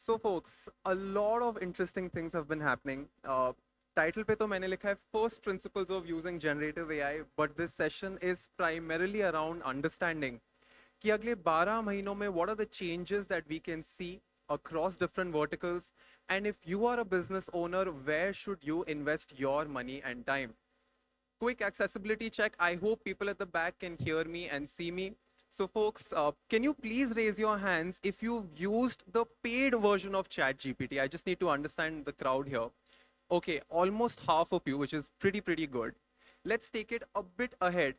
So folks, a lot of interesting things have been happening. Title पे तो मैंने लिखा है First Principles of Using Generative AI, but this session is primarily around understanding कि अगले 12 महीनों में what are the changes that we can see across different verticals, and if you are a business owner, where should you invest your money and time? Quick accessibility check. I hope people at the back can hear me and see me. So, folks, can you please raise your hands if you've used the paid version of ChatGPT? I just need to understand the crowd here. Okay, almost half of you, which is pretty good. Let's take it a bit ahead.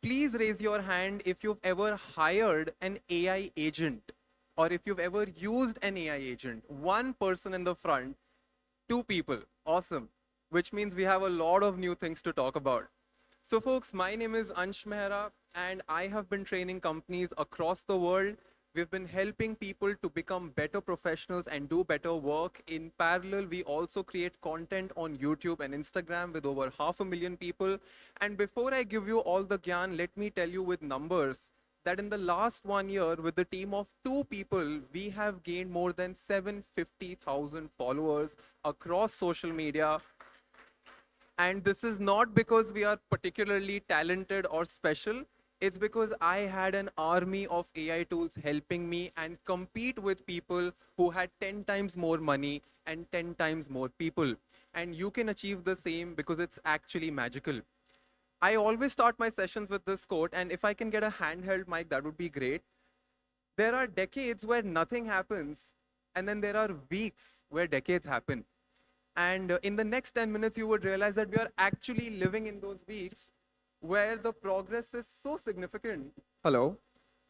Please raise your hand if you've ever hired an AI agent or if you've ever used an AI agent. One person in the front, two people. Awesome. Which means we have a lot of new things to talk about. So, folks, my name is Ansh Mehra, and I have been training companies across the world. We've been helping people to become better professionals and do better work. In parallel, we also create content on YouTube and Instagram with over 500,000 people. And before I give you all the gyan, let me tell you with numbers that in the last 1 year, with the team of two people, we have gained more than 750,000 followers across social media. And this is not because we are particularly talented or special. It's because I had an army of AI tools helping me and compete with people who had 10 times more money and 10 times more people. And you can achieve the same because it's actually magical. I always start my sessions with this quote, and if I can get a handheld mic, that would be great. There are decades where nothing happens, and then there are weeks where decades happen. And in the next 10 minutes, you would realize that we are actually living in those weeks where the progress is so significant. Hello?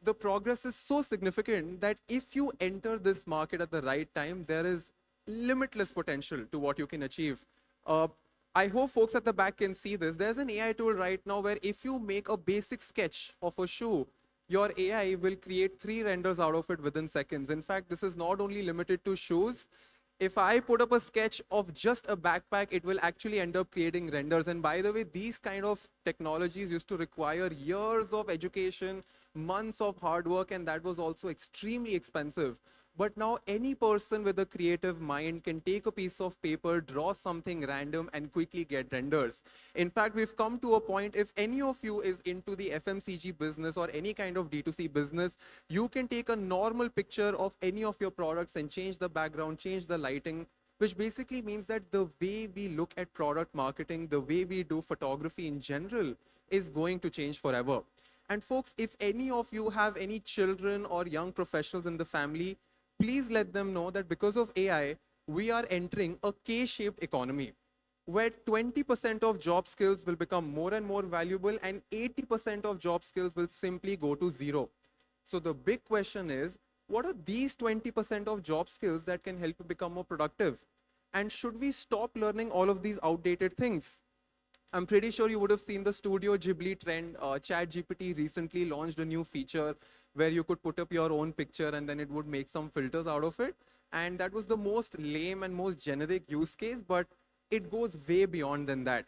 The progress is so significant that if you enter this market at the right time, there is limitless potential to what you can achieve. Uh, I hope folks at the back can see this. There's an AI tool right now where if you make a basic sketch of a shoe, your AI will create 3 renders out of it within seconds. In fact, this is not only limited to shoes. If I put up a sketch of just a backpack, it will actually end up creating renders. And by the way, these kind of technologies used to require years of education, months of hard work, and that was also extremely expensive. But now any person with a creative mind can take a piece of paper, draw something random, and quickly get renders. In fact, we've come to a point, if any of you is into the FMCG business or any kind of D2C business, you can take a normal picture of any of your products and change the background, change the lighting, which basically means that the way we look at product marketing, the way we do photography in general, is going to change forever. And folks, if any of you have any children or young professionals in the family, please let them know that because of AI, we are entering a K-shaped economy where 20% of job skills will become more and more valuable and 80% of job skills will simply go to zero. So the big question is, what are these 20% of job skills that can help you become more productive? And should we stop learning all of these outdated things? I'm pretty sure you would have seen the Studio Ghibli trend. ChatGPT recently launched a new feature where you could put up your own picture and then it would make some filters out of it. And that was the most lame and most generic use case, but it goes way beyond than that.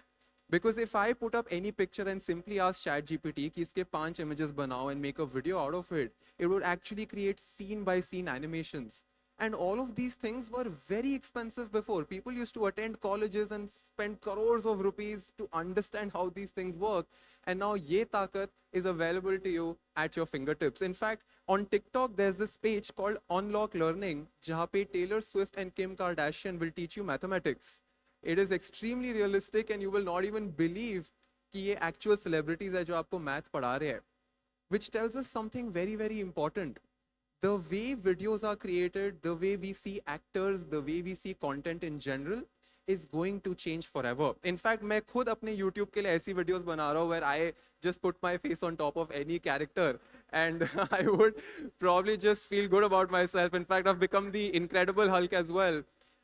Because if I put up any picture and simply ask ChatGPT कि इसके 5 images banao and make a video out of it, it would actually create scene by scene animations. And all of these things were very expensive before. People used to attend colleges and spend crores of rupees to understand how these things work. And now ye takat is available to you at your fingertips. In fact, on TikTok, there's this page called Unlock Learning, jahan pe Taylor Swift and Kim Kardashian will teach you mathematics. It is extremely realistic and you will not even believe कि ये actual celebrities है जो आपको math पढ़ा रहे हैं. Which tells us something very important. The way videos are created, the way we see actors, the way we see content in general is going to change forever. In fact, मैं खुद अपने YouTube के लिए ऐसी videos बना रहा हूँ where I just put my face on top of any character and I would probably just feel good about myself. In fact, I've become the Incredible Hulk as well.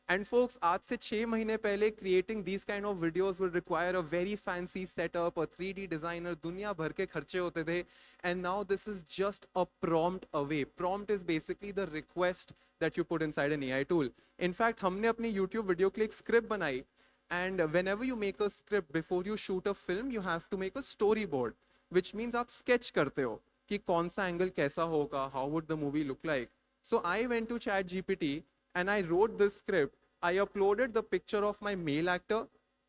And folks, आज से 6 महीने पहले creating these kind of videos would require a very fancy setup, a 3D designer, दुनिया भर के खर्चे होते थे. And now this is just a prompt away. Prompt is basically the request that you put inside an AI tool. In fact, हमने अपनी YouTube video के लिए एक script बनाई. And whenever you make a script, before you shoot a film, you have to make a storyboard, which means आप sketch करते हो कि कौन सा angle कैसा होगा, how would the movie look like. So I went to ChatGPT and I wrote this script. I uploaded the picture of my male actor,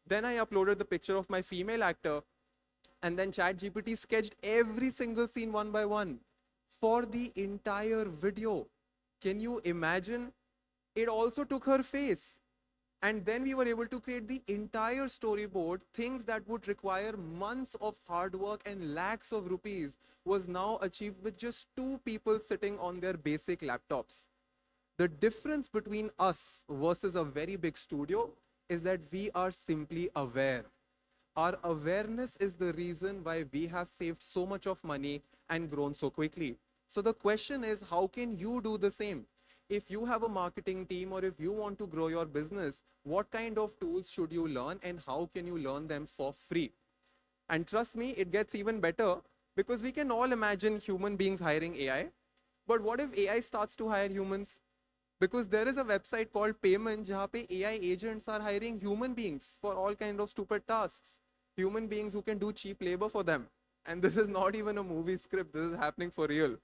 then I uploaded the picture of my female actor, and then ChatGPT sketched every single scene one by one for the entire video. Can you imagine? It also took her face. And then we were able to create the entire storyboard. Things that would require months of hard work and lakhs of rupees was now achieved with just two people sitting on their basic laptops. The difference between us versus a very big studio is that we are simply aware. Our awareness is the reason why we have saved so much of money and grown so quickly. So the question is, how can you do the same? If you have a marketing team or if you want to grow your business, what kind of tools should you learn and how can you learn them for free? And trust me, it gets even better because we can all imagine human beings hiring AI. But what if AI starts to hire humans? Because there is a website called Payment jahan pe AI agents are hiring human beings for all kind of stupid tasks. Human beings who can do cheap labor for them. And this is not even a movie script, this is happening for real.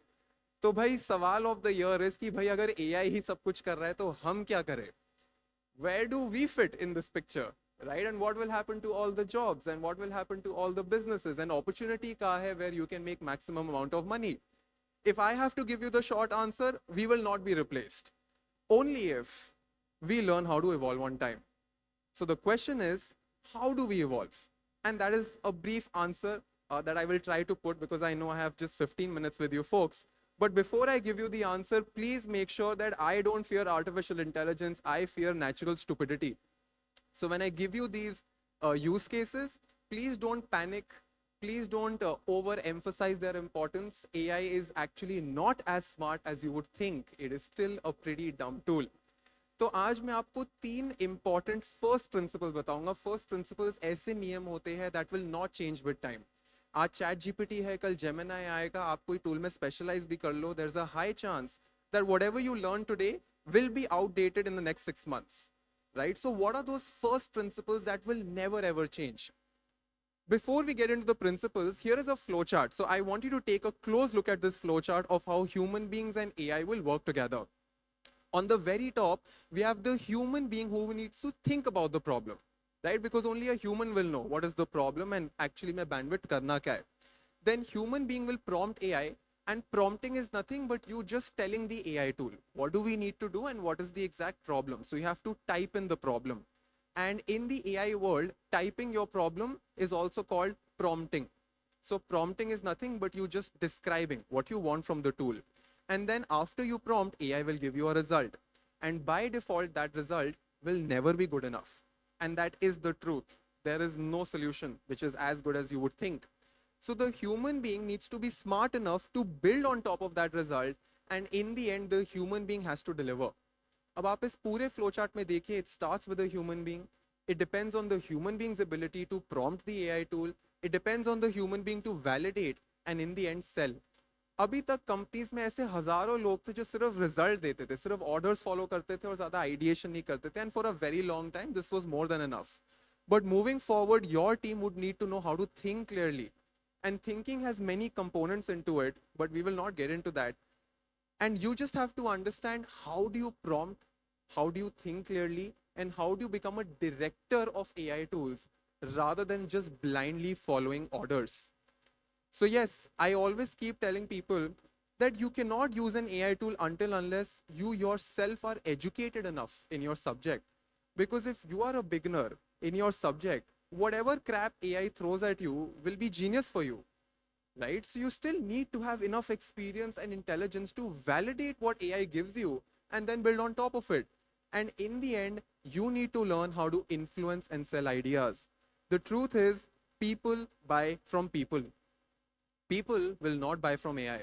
तो भाई सवाल of the year is कि भाई अगर AI ही सब कुछ कर रहा है तो हम क्या करें? Where do we fit in this picture, right? And what will happen to all the jobs and what will happen to all the businesses? And opportunity ka hai where you can make maximum amount of money. If I have to give you the short answer, we will not be replaced. Only if we learn how to evolve on time. So the question is, how do we evolve? And that is a brief answer that I will try to put because I know I have just 15 minutes with you folks. But before I give you the answer, please make sure that I don't fear artificial intelligence. I fear natural stupidity. So when I give you these use cases, please don't panic. Please don't overemphasize their importance. AI is actually not as smart as you would think. It is still a pretty dumb tool. तो आज मैं आपको तीन important first principle बताऊंगा. First principles ऐसे नियम होते हैं that will not change with time. आज चैट जीपीटी है, कल जेमिनाई आएगा, आप कोई टूल में स्पेशलाइज भी कर लो, there is a high chance that whatever you learn today will be outdated in the next 6 months, right? So what are those first principles that will never ever change? Before we get into the principles, here is a flowchart. So I want you to take a close look at this flowchart of how human beings and AI will work together. On the very top, we have the human being who needs to think about the problem, right? Because only a human will know what is the problem and actually my bandwidth karna kya hai. Then human being will prompt AI, and prompting is nothing but you just telling the AI tool what do we need to do and what is the exact problem. So you have to type in the problem. And in the AI world, typing your problem is also called prompting. So prompting is nothing but you just describing what you want from the tool. And then after you prompt, AI will give you a result. And by default, that result will never be good enough. And that is the truth. There is no solution which is as good as you would think. So the human being needs to be smart enough to build on top of that result. And in the end, the human being has to deliver. अब आप इस पूरे flowchart में देखिए, it starts with a human being. It depends on the human being's ability to prompt the AI tool. It depends on the human being to validate and in the end sell. अभी तक companies में ऐसे हजारों लोग थे जो सिर्फ result देते थे, सिर्फ ऑर्डर्स फॉलो करते थे और ज्यादा आइडिएशन नहीं करते थे. And for a very long time this was more than enough. But moving forward, your team would need to know how to think clearly. And thinking has many components into it, but we will not get into that. And you just have to understand how do you prompt, how do you think clearly, and how do you become a director of AI tools rather than just blindly following orders. So yes, I always keep telling people that you cannot use an AI tool until unless you yourself are educated enough in your subject. Because if you are a beginner in your subject, whatever crap AI throws at you will be genius for you, right? So you still need to have enough experience and intelligence to validate what AI gives you and then build on top of it. And in the end, you need to learn how to influence and sell ideas. The truth is, people buy from people. People will not buy from AI.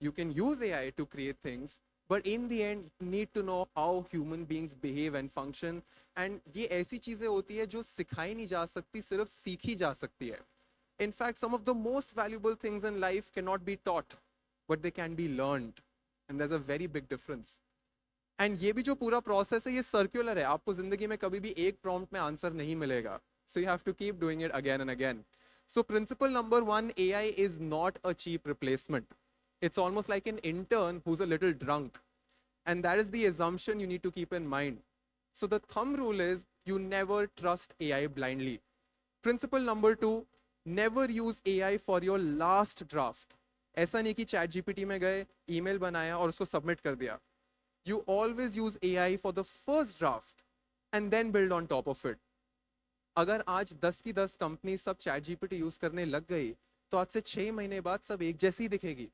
You can use AI to create things, but in the end, you need to know how human beings behave and function. And ये ऐसी चीजें होती है जो सिखाई नहीं जा सकती, सिर्फ सीखी जा सकती है. In fact, some of the most valuable things in life cannot be taught, but they can be learned. And there's a very big difference. And ये भी जो पूरा process है, ये circular है. आपको जिंदगी में कभी भी एक prompt में answer नहीं मिलेगा. So you have to keep doing it again and again. So principle number one, AI is not a cheap replacement. It's almost like an intern who's a little drunk. And that is the assumption you need to keep in mind. So the thumb rule is you never trust AI blindly. Principle number 2, never use AI for your last draft. ऐसा नहीं कि chat GPT में गए, email बनाया और उसको submit कर दिया. You always use AI for the first draft and then build on top of it. अगर आज 10 की 10 कंपनी सब चैट जीपीटी यूज करने लग गई तो आज से 6 महीने बाद सब एक जैसी दिखेगी,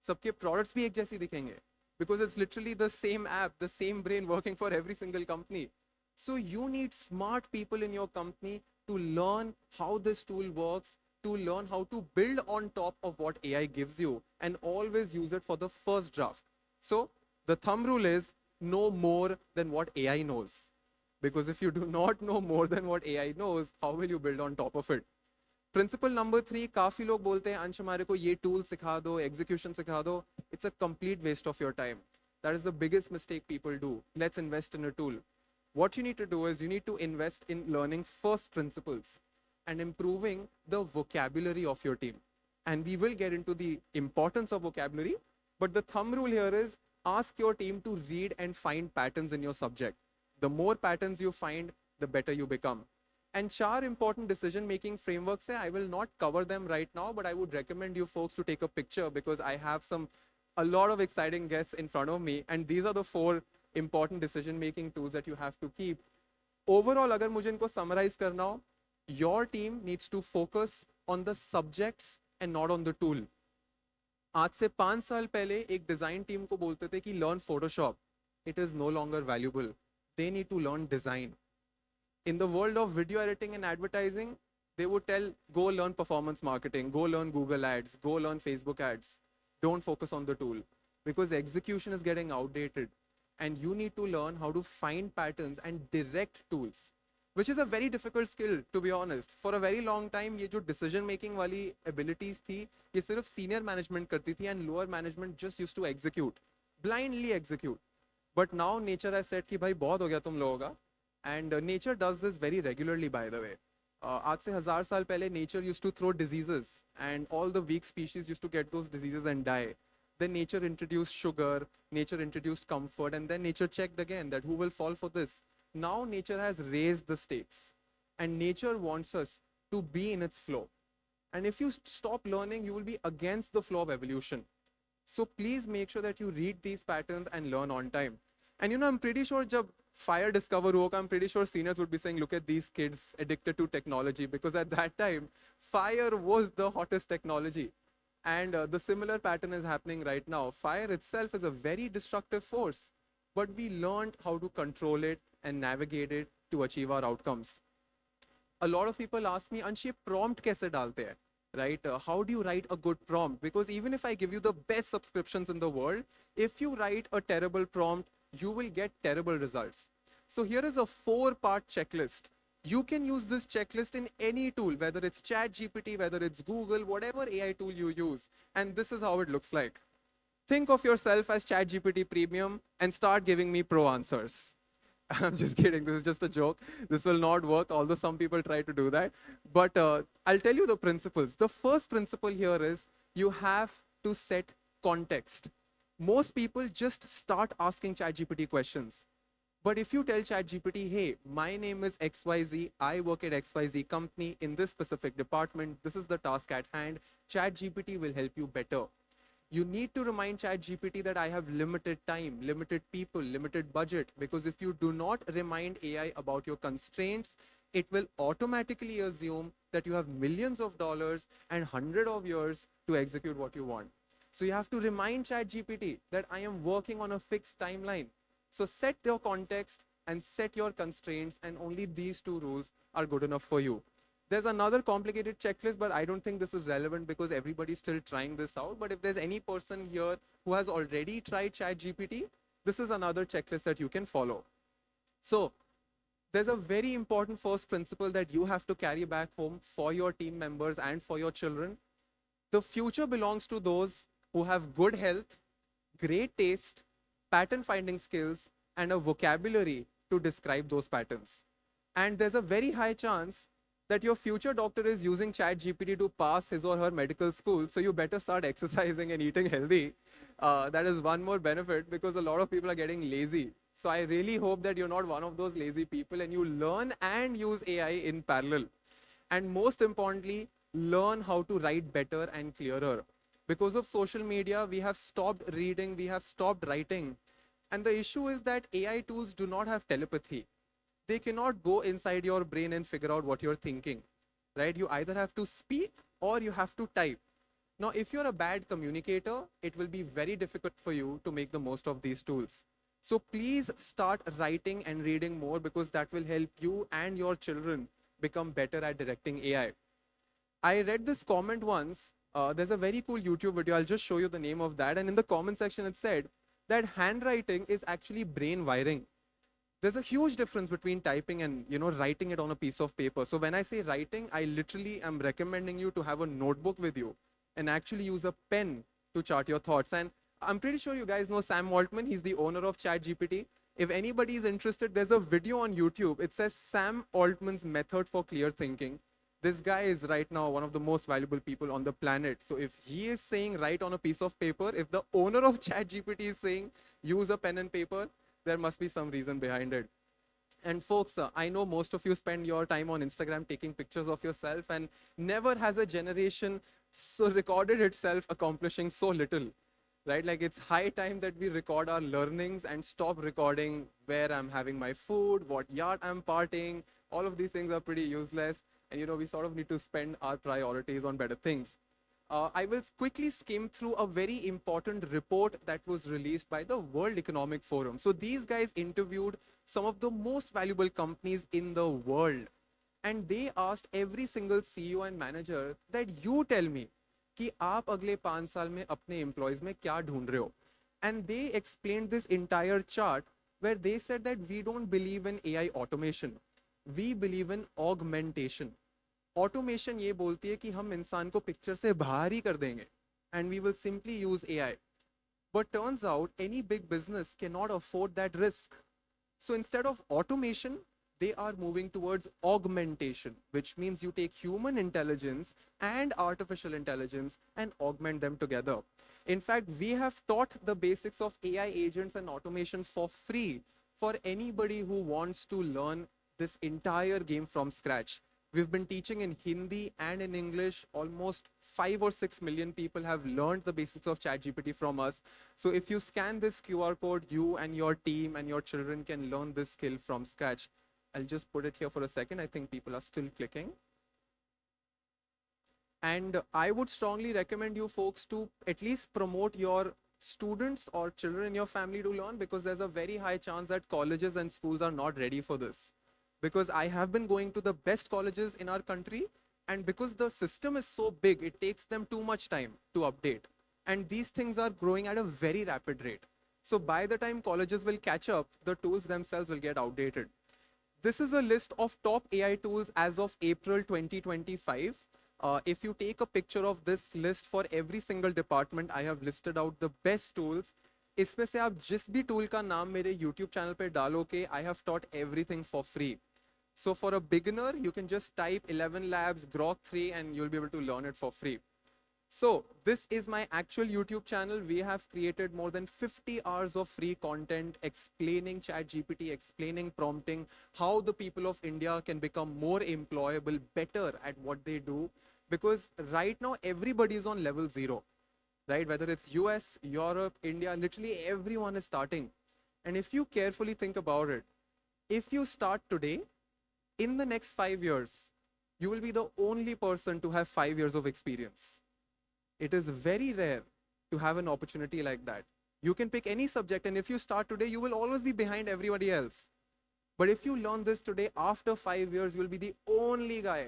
सबके प्रोडक्ट्स भी एक जैसी दिखेंगे, because it's literally the same app, the same brain working for every single company. So you need smart people in your company to learn how this tool works, to learn how to build on top of what AI gives you, and always use it for the first draft. So the thumb rule is know more than what AI knows. Because if you do not know more than what AI knows, how will you build on top of it? Principle number 3, काफी लोग बोलते हैं अंश हमारे को ये tool सिखा दो, एग्जीक्यूशन सिखा दो. It's a complete waste of your time. That is the biggest mistake people do. Let's invest in a tool. What you need to do is you need to invest in learning first principles and improving the vocabulary of your team. And we will get into the importance of vocabulary, but the thumb rule here is ask your team to read and find patterns in your subject. The more patterns you find, the better you become. And 4 important decision making frameworks hai. I will not cover them right now, but I would recommend you folks to take a picture because I have a lot of exciting guests in front of me, and these are the 4 important decision making tools that you have to keep. Overall, agar mujhe inko summarize karna ho, your team needs to focus on the subjects and not on the tool. आज से 5 साल पहले एक design team को बोलते थे कि learn Photoshop. It is no longer valuable. They need to learn design. In the world of video editing and advertising, they would tell, go learn performance marketing, go learn Google ads, go learn Facebook ads. Don't focus on the tool because execution is getting outdated. And you need to learn how to find patterns and direct tools, which is a very difficult skill, to be honest. For a very long time, ये जो decision making वाली abilities थी, ये सिर्फ senior management करती थी and lower management just used to execute, blindly execute. But now nature has said कि भाई बहुत हो गया तुम लोगों का. And nature does this very regularly, by the way. आज से 1000 साल पहले nature used to throw diseases and all the weak species used to get those diseases and die. Then nature introduced sugar, nature introduced comfort, and then nature checked again that who will fall for this. Now nature has raised the stakes and nature wants us to be in its flow. And if you stop learning, you will be against the flow of evolution. So please make sure that you read these patterns and learn on time. And I'm pretty sure jab fire discover hoga, I'm pretty sure seniors would be saying, look at these kids addicted to technology, because at that time, fire was the hottest technology. And the similar pattern is happening right now. Fire itself is a very destructive force, but we learned how to control it and navigate it to achieve our outcomes. A lot of people ask me, Anshi, prompt kaise dalte hai? Right? How do you write a good prompt? Because even if I give you the best subscriptions in the world, if you write a terrible prompt, you will get terrible results. So here is a 4-part checklist. You can use this checklist in any tool, whether it's ChatGPT, whether it's Google, whatever AI tool you use. And this is how it looks like. Think of yourself as ChatGPT Premium and start giving me pro answers. I'm just kidding. This is just a joke. This will not work, although some people try to do that. But I'll tell you the principles. The first principle here is you have to set context. Most people just start asking ChatGPT questions. But if you tell ChatGPT, hey, my name is XYZ, I work at XYZ company in this specific department, this is the task at hand, ChatGPT will help you better. You need to remind ChatGPT that I have limited time, limited people, limited budget, because if you do not remind AI about your constraints, it will automatically assume that you have millions of dollars and hundreds of years to execute what you want. So you have to remind ChatGPT that I am working on a fixed timeline. So set your context and set your constraints, and only these 2 rules are good enough for you. There's another complicated checklist, but I don't think this is relevant because everybody's still trying this out. But if there's any person here who has already tried ChatGPT, this is another checklist that you can follow. So there's a very important first principle that you have to carry back home for your team members and for your children. The future belongs to those who have good health, great taste, pattern finding skills, and a vocabulary to describe those patterns. And there's a very high chance that your future doctor is using ChatGPT to pass his or her medical school, so you better start exercising and eating healthy. That is one more benefit because a lot of people are getting lazy. So I really hope that you're not one of those lazy people and you learn and use AI in parallel. And most importantly, learn how to write better and clearer. Because of social media, we have stopped reading, we have stopped writing. And the issue is that AI tools do not have telepathy. They cannot go inside your brain and figure out what you're thinking, right? You either have to speak or you have to type. Now, if you're a bad communicator, it will be very difficult for you to make the most of these tools. So please start writing and reading more because that will help you and your children become better at directing AI. I read this comment once. There's a very cool YouTube video. I'll just show you the name of that. And in the comment section, it said that handwriting is actually brain wiring. There's a huge difference between typing and writing it on a piece of paper. So when I say writing, I literally am recommending you to have a notebook with you and actually use a pen to chart your thoughts. And I'm pretty sure you guys know Sam Altman. He's the owner of ChatGPT. If anybody is interested, there's a video on YouTube. It says Sam Altman's method for clear thinking. This guy is right now one of the most valuable people on the planet. So if he is saying write on a piece of paper, if the owner of ChatGPT is saying use a pen and paper, there must be some reason behind it. And folks, I know most of you spend your time on Instagram taking pictures of yourself, and never has a generation so recorded itself accomplishing so little, right? Like it's high time that we record our learnings and stop recording where I'm having my food, what yacht I'm partying. All of these things are pretty useless, and we sort of need to spend our priorities on better things. I will quickly skim through a very important report that was released by the World Economic Forum. So these guys interviewed some of the most valuable companies in the world. And they asked every single CEO and manager that you tell me कि आप अगले 5 साल में अपने employees में क्या ढूंढ रहे हो. And they explained this entire chart where they said that we don't believe in AI automation. We believe in augmentation. Automation ये बोलती है कि हम इंसान को पिक्चर से बाहर ही कर देंगे and we will simply use AI but turns out any big business cannot afford that risk so instead of automation they are moving towards augmentation, which means you take human intelligence and artificial intelligence and augment them together. In fact, we have taught the basics of AI agents and automation for free for anybody who wants to learn this entire game from scratch. We've been teaching in Hindi and in English. Almost 5 or 6 million people have learned the basics of ChatGPT from us. So if you scan this QR code, you and your team and your children can learn this skill from scratch. I'll just put it here for a second. I think people are still clicking. And I would strongly recommend you folks to at least promote your students or children in your family to learn, because there's a very high chance that colleges and schools are not ready for this. Because I have been going to the best colleges in our country, and because the system is so big, it takes them too much time to update. And these things are growing at a very rapid rate. So by the time colleges will catch up, the tools themselves will get outdated. This is a list of top AI tools as of April 2025. If you take a picture of this list for every single department, I have listed out the best tools. इसमें से आप जिस भी tool का नाम मेरे YouTube channel पे डालोगे, I have taught everything for free. So for a beginner, you can just type 11 Labs Grok 3 and you'll be able to learn it for free. So this is my actual YouTube channel. We have created more than 50 hours of free content explaining ChatGPT, explaining prompting, how the people of India can become more employable, better at what they do. Because right now, everybody is on level 0, right? Whether it's US, Europe, India, literally everyone is starting. And if you carefully think about it, if you start today, in the next 5 years, you will be the only person to have 5 years of experience. It is very rare to have an opportunity like that. You can pick any subject, and if you start today, you will always be behind everybody else. But if you learn this today, after 5 years, you'll be the only guy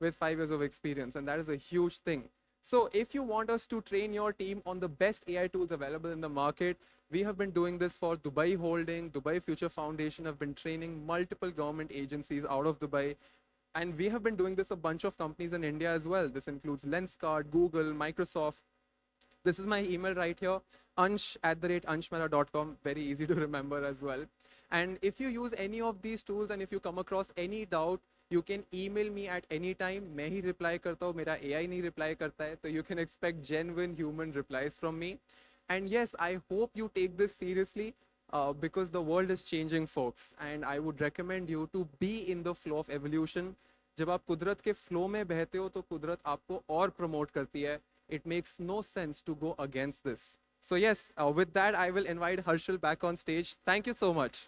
with 5 years of experience, and that is a huge thing. So if you want us to train your team on the best AI tools available in the market, we have been doing this for Dubai Holding, Dubai Future Foundation have been training multiple government agencies out of Dubai. And we have been doing this a bunch of companies in India as well. This includes Lenskart, Google, Microsoft. This is my email right here, ansh@anshmehra.com. Very easy to remember as well. And if you use any of these tools and if you come across any doubt, You can email me at any time. मैं ही reply करता हूँ, मेरा AI नहीं reply करता है. So you can expect genuine human replies from me. And yes, I hope you take this seriously because the world is changing, folks. And I would recommend you to be in the flow of evolution. जब आप कुदरत के flow में बहते हो तो कुदरत आपको और प्रमोट करती है. It makes no sense to go against this. So yes, with that, I will invite Harshal back on stage. Thank you so much.